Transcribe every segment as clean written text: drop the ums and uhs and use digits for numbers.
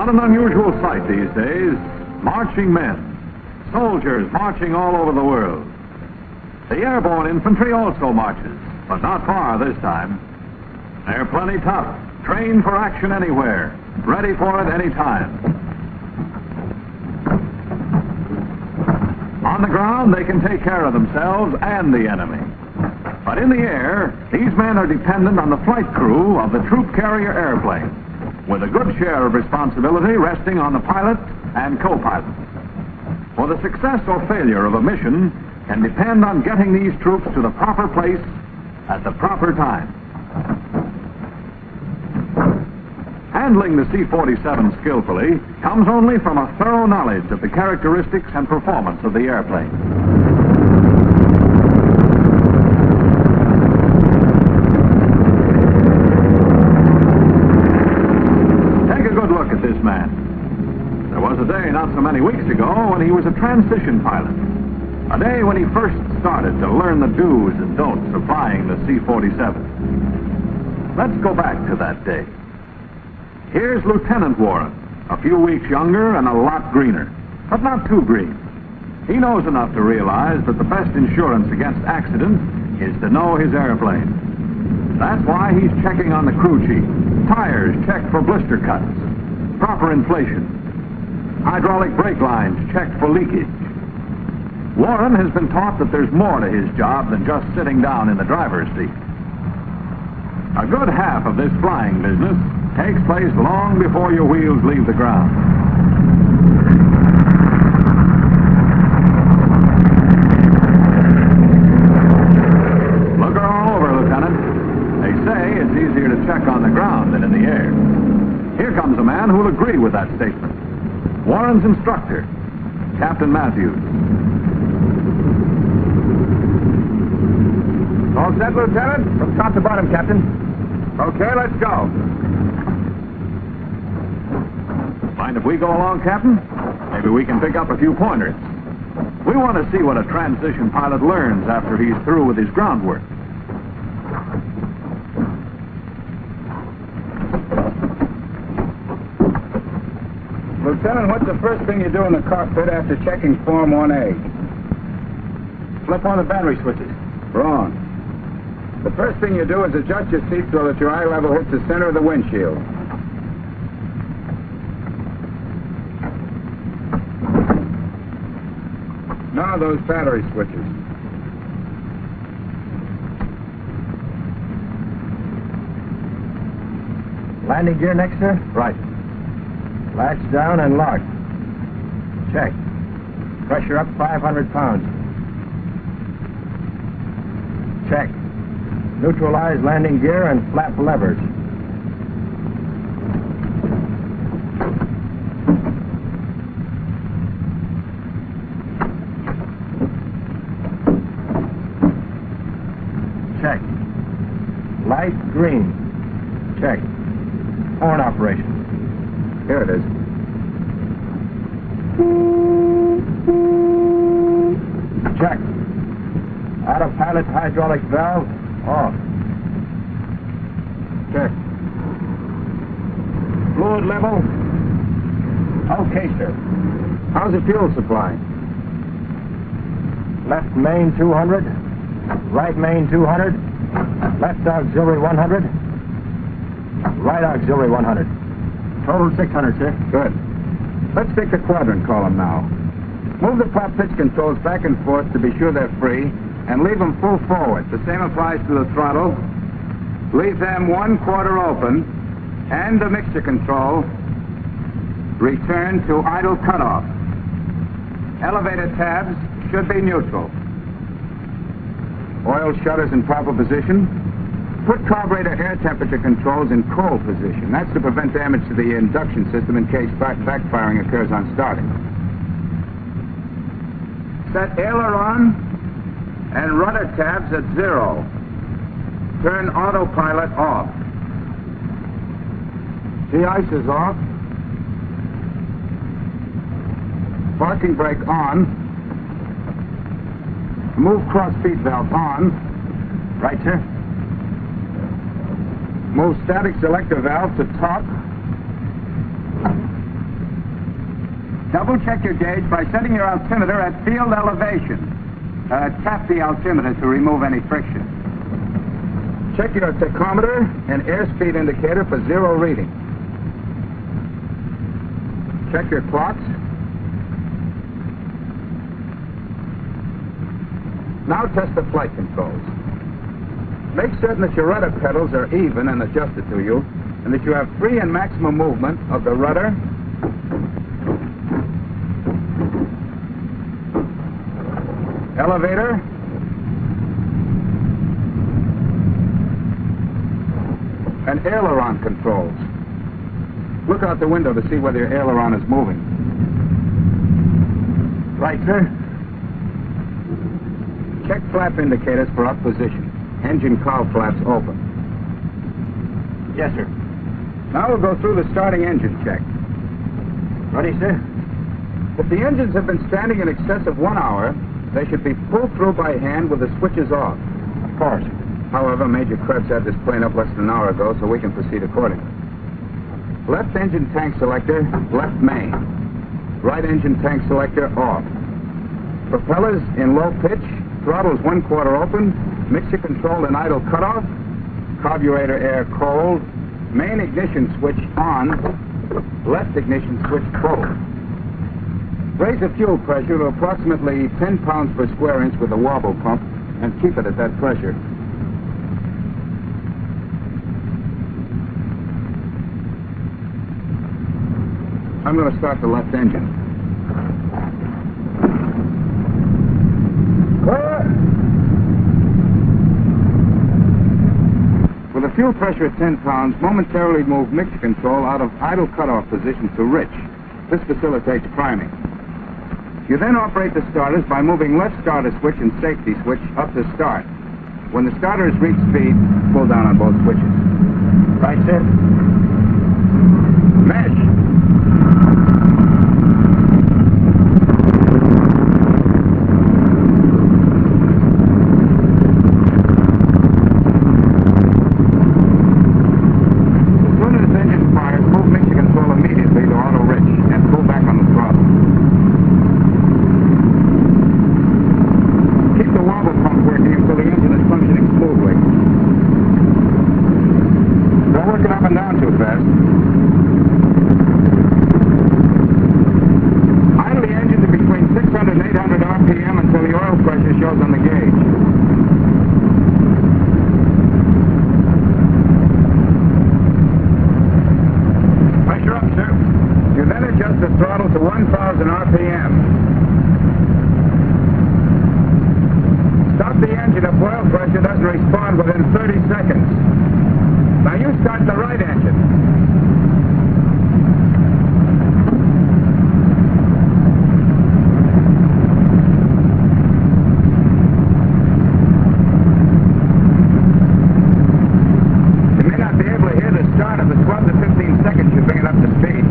Not an unusual sight these days. Marching men, soldiers marching all over the world. The airborne infantry also marches, but not far this time. They're plenty tough, trained for action anywhere, ready for it any time. On the ground, they can take care of themselves and the enemy. But in the air, these men are dependent on the flight crew of the troop carrier airplane, with a good share of responsibility resting on the pilot and co-pilot. For the success or failure of a mission can depend on getting these troops to the proper place at the proper time. Handling the C-47 skillfully comes only from a thorough knowledge of the characteristics and performance of the airplane. Take a good look at this man. There was a day not so many weeks ago when he was a transition pilot. A day when he first started to learn the do's and don'ts of flying the C-47. Let's go back to that day. Here's Lieutenant Warren, a few weeks younger and a lot greener, but not too green. He knows enough to realize that the best insurance against accident is to know his airplane. That's why he's checking on the crew chief. Tires checked for blister cuts, proper inflation. Hydraulic brake lines checked for leakage. Warren has been taught that there's more to his job than just sitting down in the driver's seat. A good half of this flying business takes place long before your wheels leave the ground. Look her all over, Lieutenant. They say it's easier to check on the ground than in the air. Here comes a man who'll agree with that statement. Warren's instructor, Captain Matthews. All set, Lieutenant? From top to bottom, Captain. Okay, let's go. Mind if we go along, Captain? Maybe we can pick up a few pointers. We want to see what a transition pilot learns after he's through with his groundwork. Lieutenant, what's the first thing you do in the cockpit after checking Form 1A? Flip on the battery switches. Wrong. The first thing you do is adjust your seat so that your eye level hits the center of the windshield. Now those battery switches. Landing gear next, sir? Right. Latch down and lock. Check. Pressure up 500 pounds. Check. Neutralize landing gear and flap levers. Check. Light green. Check. Horn operation. Here it is. Check. Autopilot hydraulic valve off. Check. Fluid level. Okay, sir. How's the fuel supply? Left main 200. Right main 200. Left auxiliary 100. Right auxiliary 100. Total 600, sir. Good. Let's take the quadrant column now. Move the prop pitch controls back and forth to be sure they're free, and leave them full forward. The same applies to the throttle. Leave them 1/4 open, and the mixture control. Return to idle cutoff. Elevator tabs should be neutral. Oil shutters in proper position. Put carburetor air temperature controls in cold position. That's to prevent damage to the induction system in case backfiring occurs on starting. Set aileron and rudder tabs at 0. Turn autopilot off. De-ice is off. Parking brake on. Move cross feed valve on. Right, sir. Move static selector valve to top. Double check your gauge by setting your altimeter at field elevation. Tap the altimeter to remove any friction. Check your tachometer and airspeed indicator for zero reading. Check your clocks. Now test the flight controls. Make certain that your rudder pedals are even and adjusted to you, and that you have free and maximum movement of the rudder, elevator, and aileron controls. Look out the window to see whether your aileron is moving. Right, sir. Check flap indicators for up position. Engine cowl flaps open. Yes, sir. Now we'll go through the starting engine check. Ready, sir? If the engines have been standing in excess of 1 hour, they should be pulled through by hand with the switches off. Of course. However, Major Krebs had this plane up less than an hour ago, so we can proceed accordingly. Left engine tank selector, left main. Right engine tank selector, off. Propellers in low pitch, throttles 1/4 open, mixture control and idle cutoff, carburetor air cold, main ignition switch on, left ignition switch closed. Raise the fuel pressure to approximately 10 pounds per square inch with a wobble pump and keep it at that pressure. I'm going to start the left engine. With a fuel pressure at 10 pounds, momentarily move mixture control out of idle cutoff position to rich. This facilitates priming. You then operate the starters by moving left starter switch and safety switch up to start. When the starter has reached speed, pull down on both switches. Right, sir. Mesh. As soon as this engine fires, move mixture control immediately to auto rich and pull back on the throttle. Keep the wobble pump working until the engine is functioning smoothly. Don't work it up and down too fast. Idle the engine to between 600 and 800 RPM until the oil pressure shows on the gauge. Pressure up, sir. You then adjust the throttle to 1,000 RPM. Stop the engine if oil pressure doesn't respond within 30 seconds. Now you start the right engine. You may not be able to hear the start of the 12 to 15 seconds you bring it up to speed.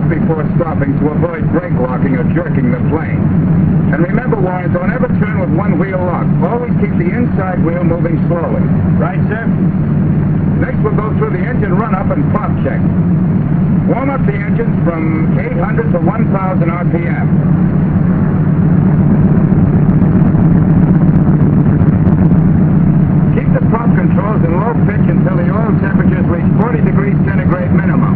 off before stopping to avoid brake locking or jerking the plane. And remember, Warren, don't ever turn with one wheel locked. Always keep the inside wheel moving slowly. Right, sir. Next, we'll go through the engine run-up and pop check. Warm up the engines from 800 to 1,000 RPM. Keep the prop controls in low pitch until the oil temperatures reach 40 degrees centigrade minimum.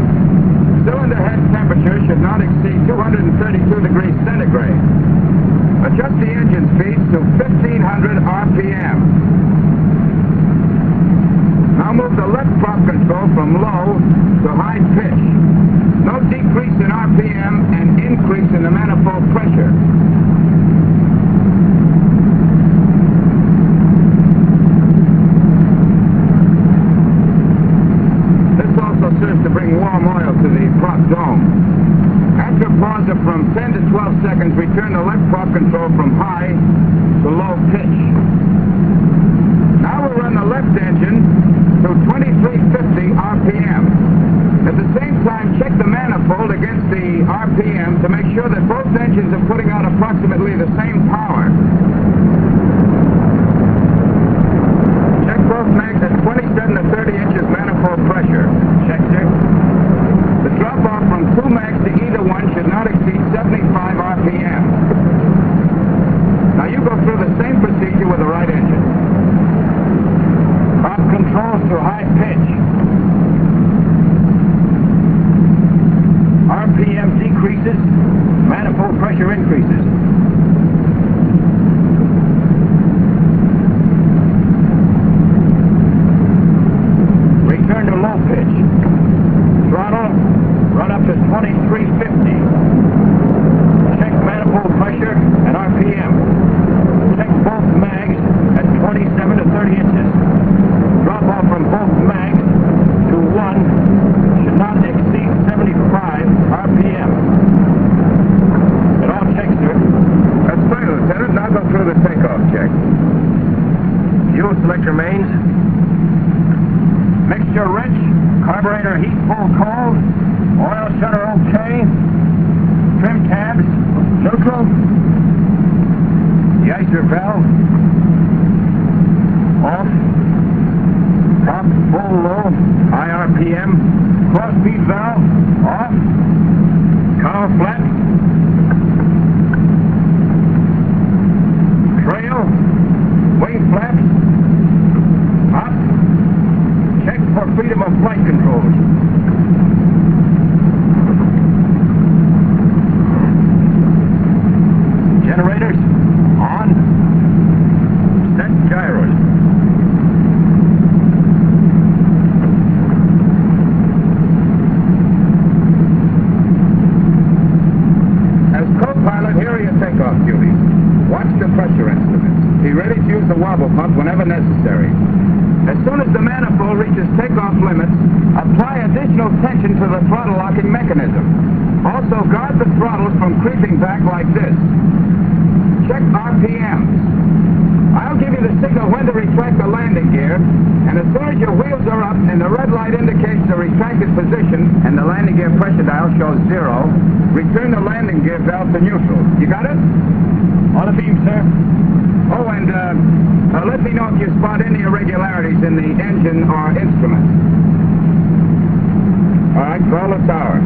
Cylinder head temperature should not exceed 232 degrees centigrade. Adjust the engine speeds to 1,500 RPM. Now move the left prop control from low to high pitch. No decrease in RPM and increase in the manifold pressure. This also serves to bring warm oil to the prop dome. After a pause of from 10 to 12 seconds, return the left prop control from high to low pitch. Now we'll run the left engine to 2350 RPM. At the same time, check the manifold against the RPM to make sure that both engines are putting out approximately the same power. Check both mags at 27 to 30 inches manifold pressure. Check, sir. The drop-off from 2 mags to either one should not exceed 75 RPM. Now you go through the same procedure with the right engine. Prop controls to high pitch. RPM decreases, manifold pressure increases. Return to low pitch. Throttle, run up to 2350. Check manifold pressure and RPM. Check both mags at 27 to 30 inches. Drop off from both mags to 1 should not exceed 75 RPM. It all checks, sir. That's fine, Lieutenant. Now go through the takeoff check. Fuel selector mains. Mixture rich. Carburetor heat full cold. Oil shutter okay. Trim tabs neutral. De-icer valve off. Prop full low. High RPM. Cross-bead valve off. Cowl flat. Trail. Wing flaps up. Check for freedom of flight controls. Generators on. Set gyros. As co-pilot, here are your takeoff duties. Watch the pressure instruments. Be ready to use the wobble pump whenever necessary. As soon as the manifold reaches takeoff limits, apply additional tension to the throttle locking mechanism. Also, guard the throttles from creeping back like this. Check RPMs. I'll give you the signal when to retract the landing gear, and as soon as your wheels are up and the red light indicates the retracted position and the landing gear pressure dial shows 0, return the landing gear valve to neutral. You got it? On the beam, sir. Oh, and let me know if you spot any irregularities in the engine or instrument. All right, call the tower.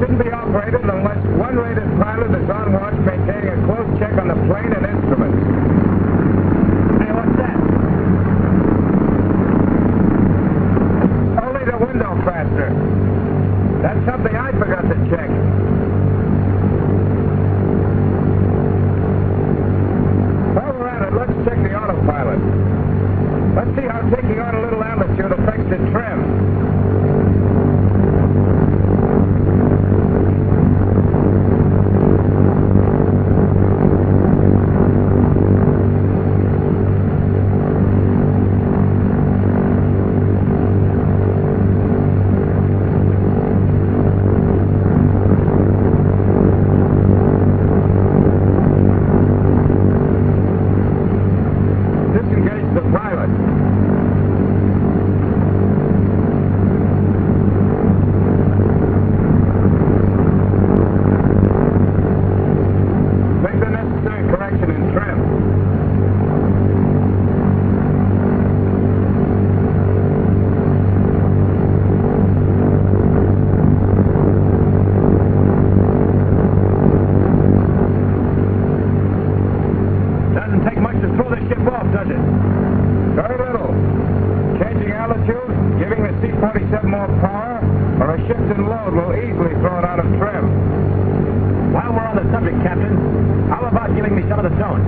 shouldn't be operated unless one rated pilot is on watch maintaining a close check on the plane and instruments. Hey, what's that? Only the window fastener. That's something I forgot to check. While we're at it, let's check the autopilot. Let's see how taking on a little altitude affects the trim. Disengage the pilot. Make the necessary correction in trim. Doesn't take much to throw this ship off, does it? Very little. Changing altitude, giving the C-47 more power, or a shift in load will easily throw it out of trim. While we're on the subject, Captain, how about giving me some of the don'ts?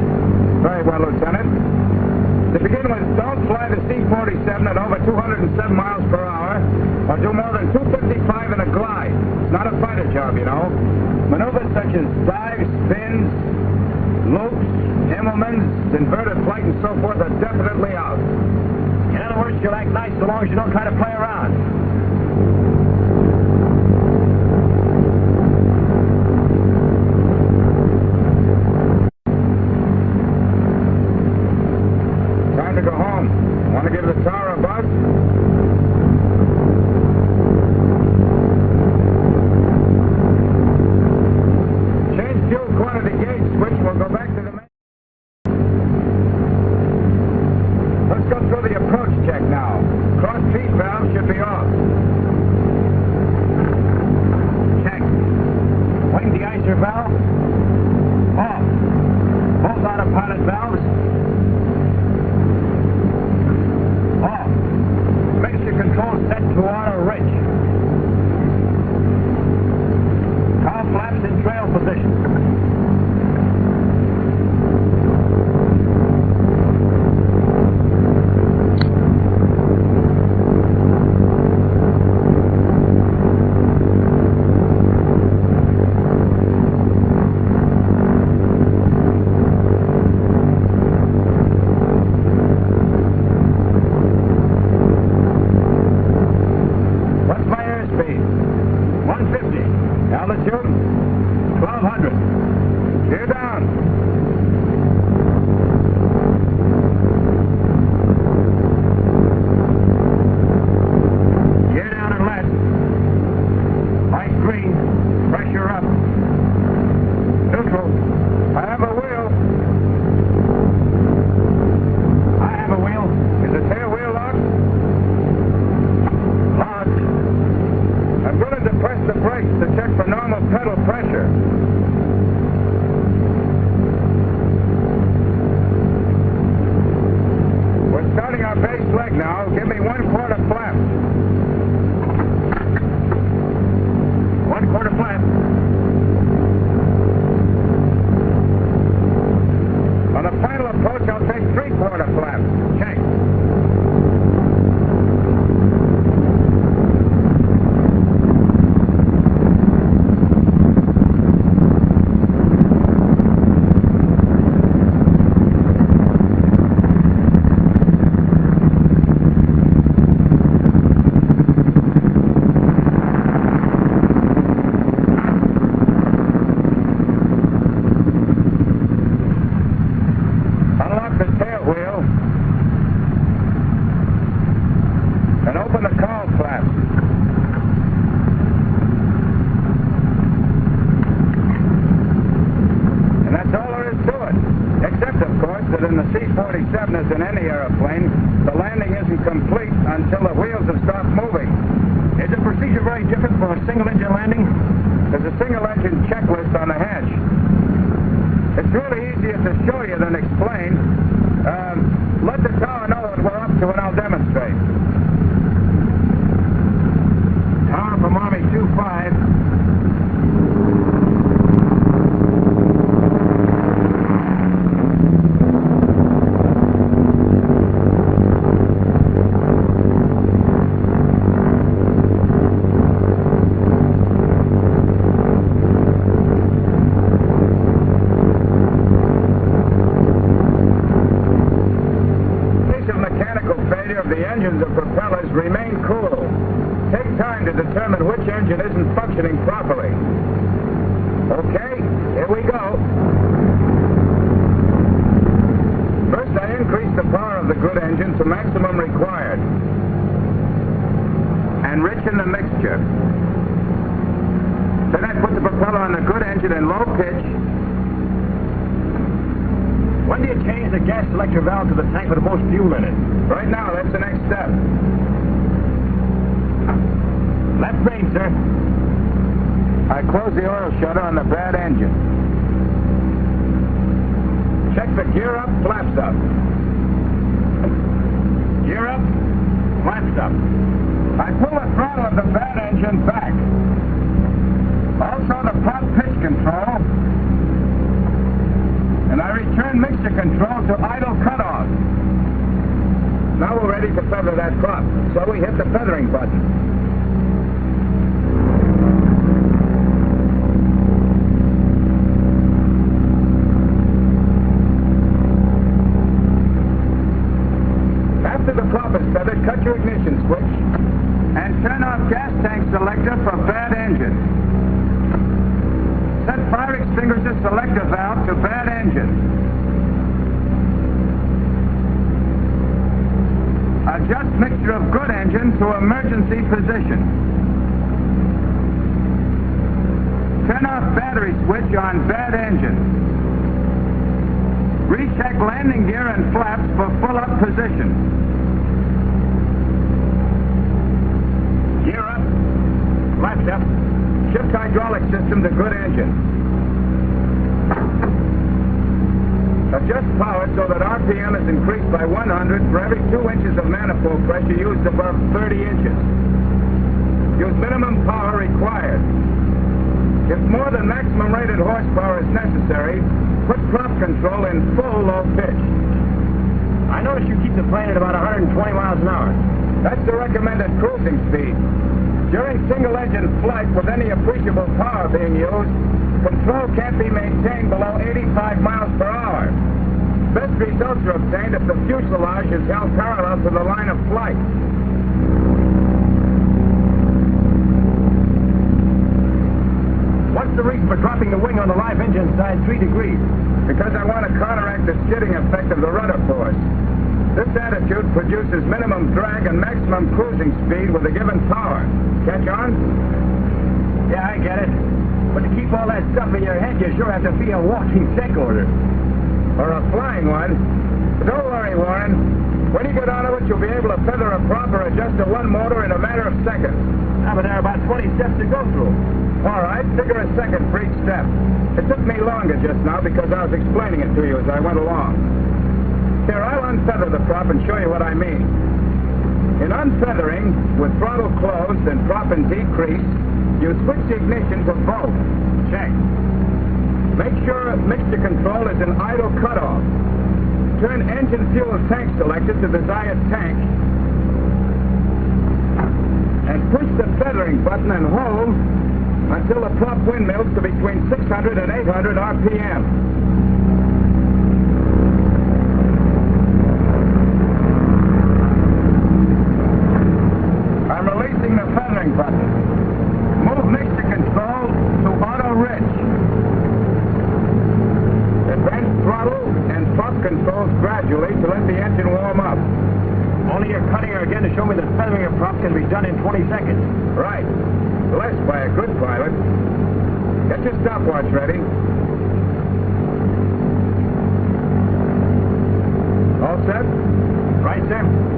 Very well, Lieutenant. To begin with, don't fly the C-47 at over 207 miles per hour, or do more than 255 in a glide. It's not a fighter job, you know. Maneuvers such as dives, spins, loops, Immelmans, inverted flight, and so forth are definitely out. In other words, you'll act nice so long as you don't try to play around. Time to go home. Want to give the tower a buzz? Change fuel quantity gauge switch. We'll go back to the main. Let's go through the approach check now. Cross feed valve should be off. Check. Wing de-icer valve. Off. Both autopilot valves. Off. Mixture control set to auto rich. Cowl flaps in trail position. What's my airspeed? 150. Altitude? 1200. Gear down. Gear down and left. Light green. Pressure up. Neutral. I have a wheel. I have a wheel. Is the tail wheel locked? Locked. I'm going to depress the brakes to check for normal pedal pressure. We're starting our base leg now. Give me 1/4 flap. 1/4 flap. On the final approach, I'll take 3/4 flap. Check. There's a single-engine checklist on the hatch. It's really easier to show you than explain. Let the tower know what we're up to and I'll demonstrate. Tower from Army 2-5. Remain cool. Take time to determine which engine isn't functioning properly. Okay, here we go. First, I increase the power of the good engine to maximum required. Enrichen the mixture. Then I put the propeller on the good engine in low pitch. When do you change the gas selector valve to the tank with the most fuel in it? Right now, that's the next step. Left main, sir. I close the oil shutter on the bad engine. Check the gear up, flaps up. Gear up, flaps up. I pull the throttle of the bad engine back. Also the prop pitch control. And I return mixture control to idle cutoff. Now we're ready to feather that prop, so we hit the feathering button. After the prop is feathered, cut your ignition switch and turn off gas tank selector for bad engine. Set fire extinguisher selector valve to bad engine. Adjust mixture of good engine to emergency position. Turn off battery switch on bad engine. Recheck landing gear and flaps for full up position. Gear up, flaps up. Shift hydraulic system to good engine. Adjust power so that RPM is increased by 100 for every 2 inches of manifold pressure used above 30 inches. Use minimum power required. If more than maximum rated horsepower is necessary, put prop control in full low pitch. I notice you keep the plane at about 120 miles an hour. That's the recommended cruising speed. During single-engine flight with any appreciable power being used, control can't be maintained below 85 miles per hour. Best results are obtained if the fuselage is held parallel to the line of flight. What's the reason for dropping the wing on the live engine side 3 degrees? Because I want to counteract the skidding effect of the rudder force. This attitude produces minimum drag and maximum cruising speed with a given power. Catch on? Yeah, I get it. But to keep all that stuff in your head, you sure have to be a walking check order. Or a flying one. But don't worry, Warren. When you get out of it, you'll be able to feather a prop or adjust to one motor in a matter of seconds. But there are about 20 steps to go through. All right, figure a second for each step. It took me longer just now because I was explaining it to you as I went along. Here, I'll unfeather the prop and show you what I mean. In unfeathering, with throttle closed and prop in decrease, you switch the ignition to both. Check. Make sure mixture control is in idle cutoff. Turn engine fuel tank selector to desired tank. And push the feathering button and hold until the prop windmills to between 600 and 800 RPM. I'm releasing the feathering button. Move mixture control to auto rich. Advance throttle and prop controls gradually to let the engine warm up. Only you're cutting her again to show me that feathering a prop can be done in 20 seconds. Right. Blessed by a good pilot. Get your stopwatch ready. All set? Right, sir.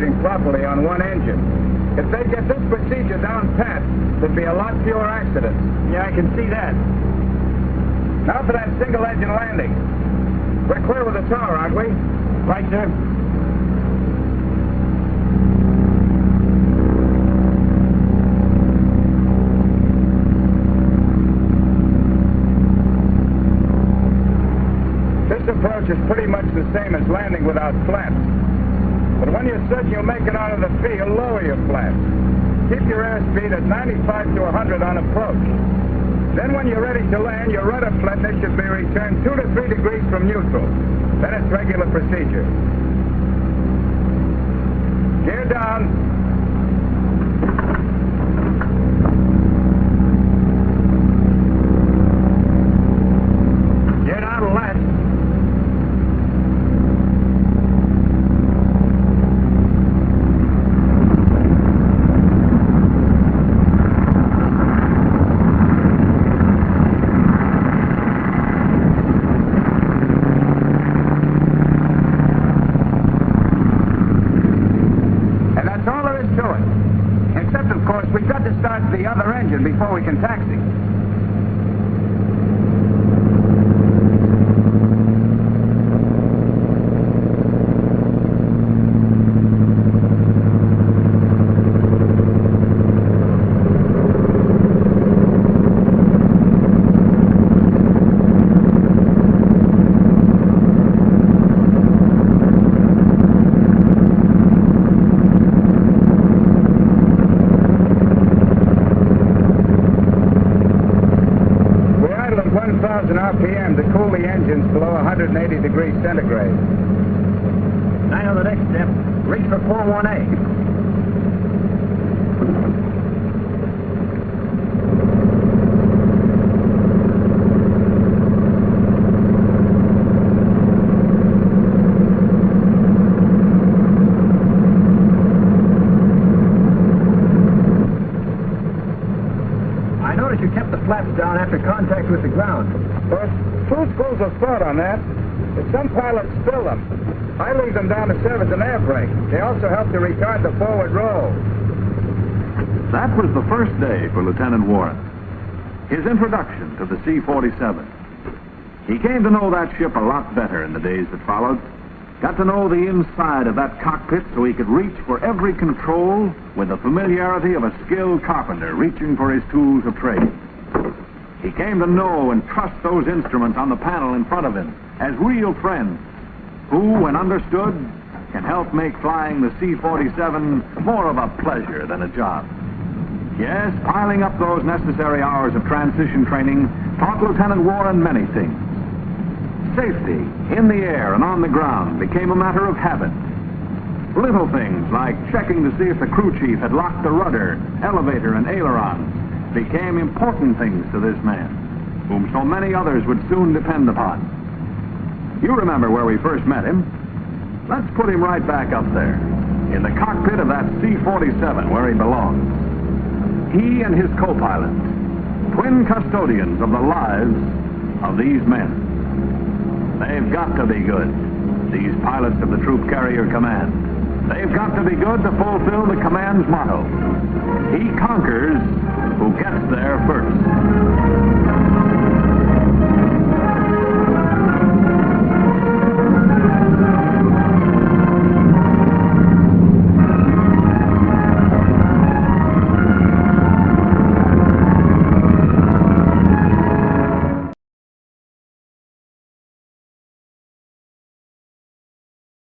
working properly on one engine. If they get this procedure down pat, there'd be a lot fewer accidents. Yeah, I can see that. Now for that single engine landing. We're clear with the tower, aren't we? Right, sir. This approach is pretty much the same as landing without flaps. But when you're certain you'll make it out of the field, lower your flaps. Keep your airspeed at 95 to 100 on approach. Then when you're ready to land, your rudder flatness should be returned 2 to 3 degrees from neutral. Then it's regular procedure. Gear down. Gear down to left. We've got to start the other engine before we can taxi. RPM to cool the engines below 180 degrees centigrade. Now the next step, reach for 4-1A. You kept the flaps down after contact with the ground. Well, two schools of thought on that. But some pilots spill them. I leave them down to serve as an air brake. They also help to retard the forward roll. That was the first day for Lieutenant Warren. His introduction to the C-47. He came to know that ship a lot better in the days that followed. Got to know the inside of that cockpit so he could reach for every control with the familiarity of a skilled carpenter reaching for his tools of trade. He came to know and trust those instruments on the panel in front of him as real friends who, when understood, can help make flying the C-47 more of a pleasure than a job. Yes, piling up those necessary hours of transition training taught Lieutenant Warren many things. Safety in the air and on the ground became a matter of habit. Little things like checking to see if the crew chief had locked the rudder, elevator, and ailerons became important things to this man, whom so many others would soon depend upon. You remember where we first met him. Let's put him right back up there, in the cockpit of that C-47 where he belongs. He and his co-pilot, twin custodians of the lives of these men. They've got to be good, these pilots of the Troop Carrier Command. They've got to be good to fulfill the command's motto. He conquers who gets there first.